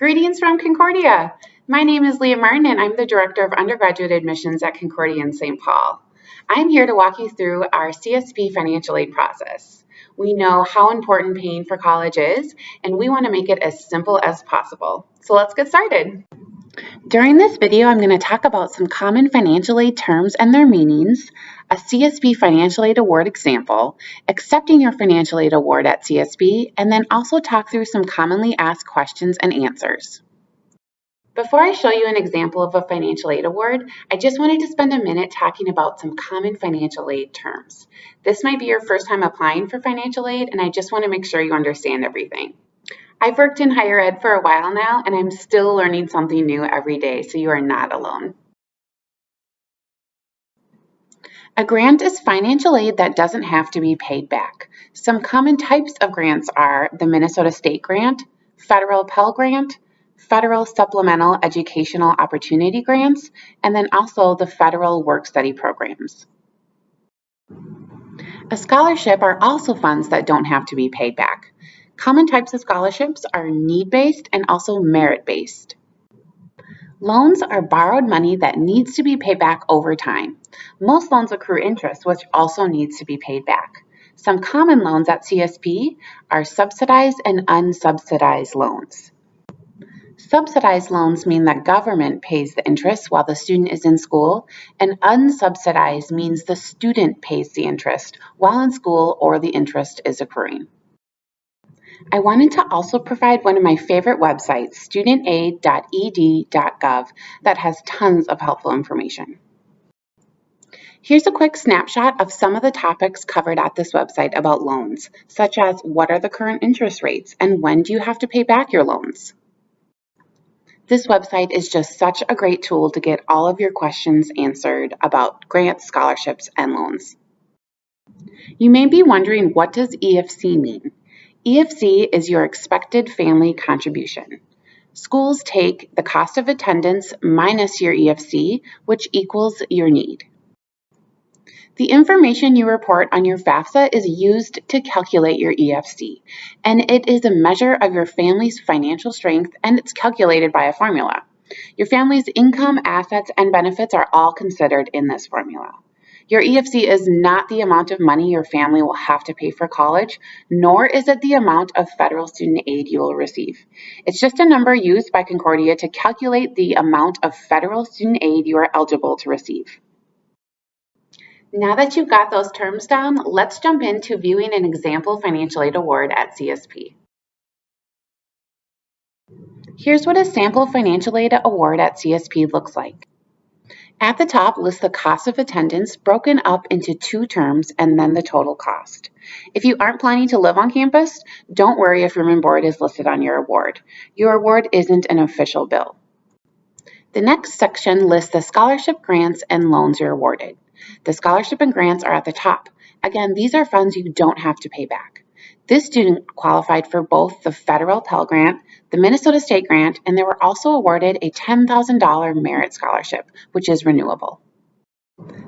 Greetings from Concordia. My name is Leah Martin and I'm the Director of Undergraduate Admissions at Concordia in St. Paul. I'm here to walk you through our CSP financial aid process. We know how important paying for college is, and we want to make it as simple as possible. So let's get started. During this video, I'm going to talk about some common financial aid terms and their meanings, a CSP financial aid award example, accepting your financial aid award at CSP, and then also talk through some commonly asked questions and answers. Before I show you an example of a financial aid award, I just wanted to spend a minute talking about some common financial aid terms. This might be your first time applying for financial aid, and I just want to make sure you understand everything. I've worked in higher ed for a while now, and I'm still learning something new every day, so you are not alone. A grant is financial aid that doesn't have to be paid back. Some common types of grants are the Minnesota State Grant, Federal Pell Grant, Federal Supplemental Educational Opportunity Grants, and then also the Federal Work-Study Programs. A scholarship are also funds that don't have to be paid back. Common types of scholarships are need-based and also merit-based. Loans are borrowed money that needs to be paid back over time. Most loans accrue interest, which also needs to be paid back. Some common loans at CSP are subsidized and unsubsidized loans. Subsidized loans mean that government pays the interest while the student is in school, and unsubsidized means the student pays the interest while in school or the interest is accruing. I wanted to also provide one of my favorite websites, studentaid.ed.gov, that has tons of helpful information. Here's a quick snapshot of some of the topics covered at this website about loans, such as what are the current interest rates and when do you have to pay back your loans? This website is just such a great tool to get all of your questions answered about grants, scholarships, and loans. You may be wondering, what does EFC mean? EFC is your expected family contribution. Schools take the cost of attendance minus your EFC, which equals your need. The information you report on your FAFSA is used to calculate your EFC, and it is a measure of your family's financial strength, and it's calculated by a formula. Your family's income, assets, and benefits are all considered in this formula. Your EFC is not the amount of money your family will have to pay for college, nor is it the amount of federal student aid you will receive. It's just a number used by Concordia to calculate the amount of federal student aid you are eligible to receive. Now that you've got those terms down, let's jump into viewing an example financial aid award at CSP. Here's what a sample financial aid award at CSP looks like. At the top lists the cost of attendance broken up into two terms and then the total cost. If you aren't planning to live on campus, don't worry if room and board is listed on your award. Your award isn't an official bill. The next section lists the scholarship, grants, and loans you're awarded. The scholarship and grants are at the top. Again, these are funds you don't have to pay back. This student qualified for both the Federal Pell Grant, the Minnesota State Grant, and they were also awarded a $10,000 merit scholarship, which is renewable.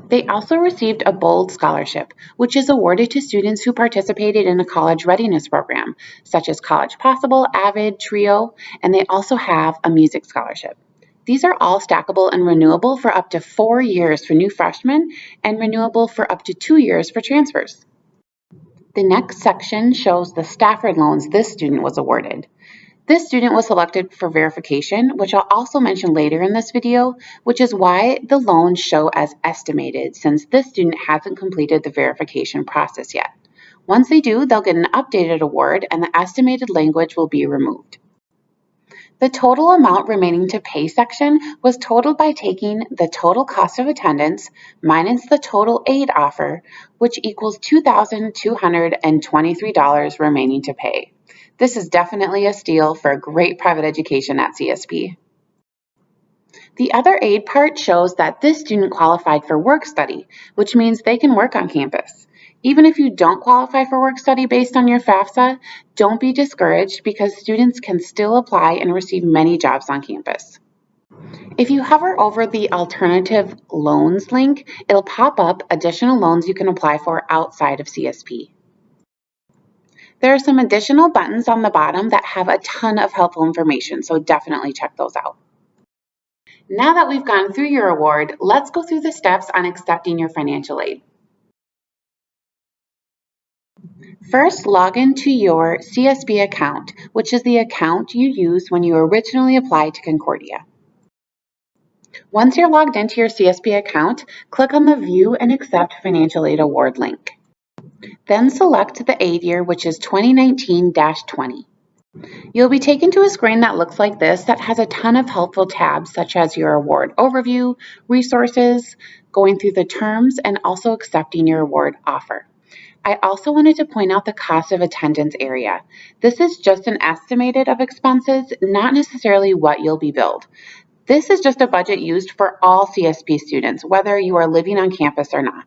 They also received a Bold Scholarship, which is awarded to students who participated in a college readiness program, such as College Possible, Avid, Trio, and they also have a music scholarship. These are all stackable and renewable for up to 4 years for new freshmen and renewable for up to 2 years for transfers. The next section shows the Stafford loans this student was awarded. This student was selected for verification, which I'll also mention later in this video, which is why the loans show as estimated, since this student hasn't completed the verification process yet. Once they do, they'll get an updated award and the estimated language will be removed. The total amount remaining to pay section was totaled by taking the total cost of attendance minus the total aid offer, which equals $2,223 remaining to pay. This is definitely a steal for a great private education at CSP. The other aid part shows that this student qualified for work study, which means they can work on campus. Even if you don't qualify for work study based on your FAFSA, don't be discouraged because students can still apply and receive many jobs on campus. If you hover over the alternative loans link, it'll pop up additional loans you can apply for outside of CSP. There are some additional buttons on the bottom that have a ton of helpful information, so definitely check those out. Now that we've gone through your award, let's go through the steps on accepting your financial aid. First, log into your CSP account, which is the account you used when you originally applied to Concordia. Once you're logged into your CSP account, click on the View and Accept Financial Aid Award link. Then select the aid year, which is 2019-20. You'll be taken to a screen that looks like this that has a ton of helpful tabs such as your award overview, resources, going through the terms, and also accepting your award offer. I also wanted to point out the cost of attendance area. This is just an estimated of expenses, not necessarily what you'll be billed. This is just a budget used for all CSP students, whether you are living on campus or not.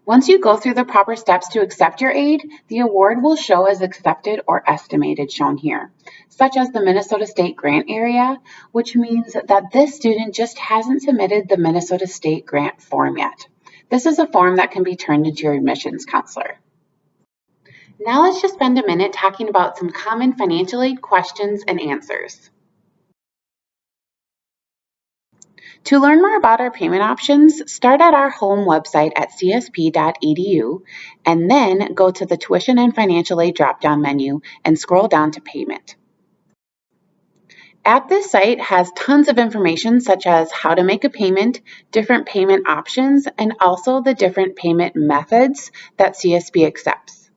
Once you go through the proper steps to accept your aid, the award will show as accepted or estimated, shown here, such as the Minnesota State grant area, which means that this student just hasn't submitted the Minnesota State grant form yet. This is a form that can be turned into your admissions counselor. Now let's just spend a minute talking about some common financial aid questions and answers. To learn more about our payment options, start at our home website at csp.edu and then go to the Tuition and Financial Aid drop-down menu and scroll down to Payment. At this site has tons of information such as how to make a payment, different payment options, and also the different payment methods that CSP accepts.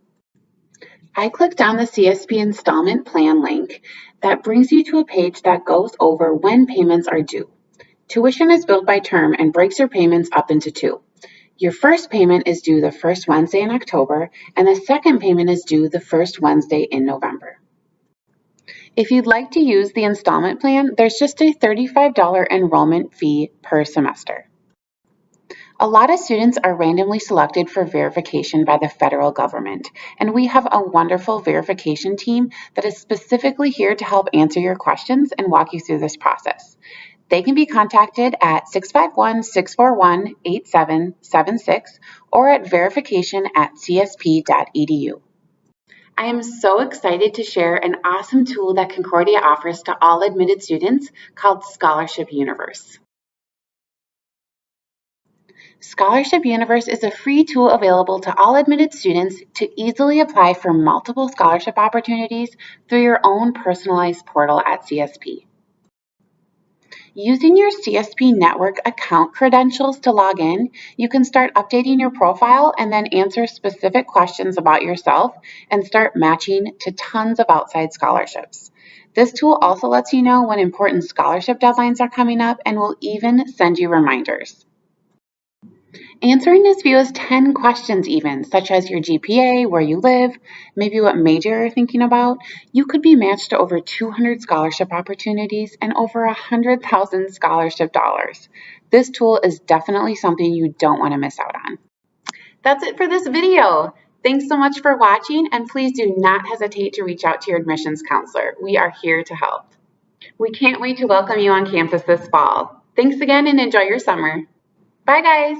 I clicked on the CSP installment plan link that brings you to a page that goes over when payments are due. Tuition is billed by term and breaks your payments up into two. Your first payment is due the first Wednesday in October, and the second payment is due the first Wednesday in November. If you'd like to use the installment plan, there's just a $35 enrollment fee per semester. A lot of students are randomly selected for verification by the federal government, and we have a wonderful verification team that is specifically here to help answer your questions and walk you through this process. They can be contacted at 651-641-8776 or at verification@csp.edu. I am so excited to share an awesome tool that Concordia offers to all admitted students called Scholarship Universe. Scholarship Universe is a free tool available to all admitted students to easily apply for multiple scholarship opportunities through your own personalized portal at CSP. Using your CSP network account credentials to log in, you can start updating your profile and then answer specific questions about yourself and start matching to tons of outside scholarships. This tool also lets you know when important scholarship deadlines are coming up and will even send you reminders. Answering as few as 10 questions even, such as your GPA, where you live, maybe what major you're thinking about, you could be matched to over 200 scholarship opportunities and over 100,000 scholarship dollars. This tool is definitely something you don't want to miss out on. That's it for this video. Thanks so much for watching, and please do not hesitate to reach out to your admissions counselor. We are here to help. We can't wait to welcome you on campus this fall. Thanks again and enjoy your summer. Bye, guys.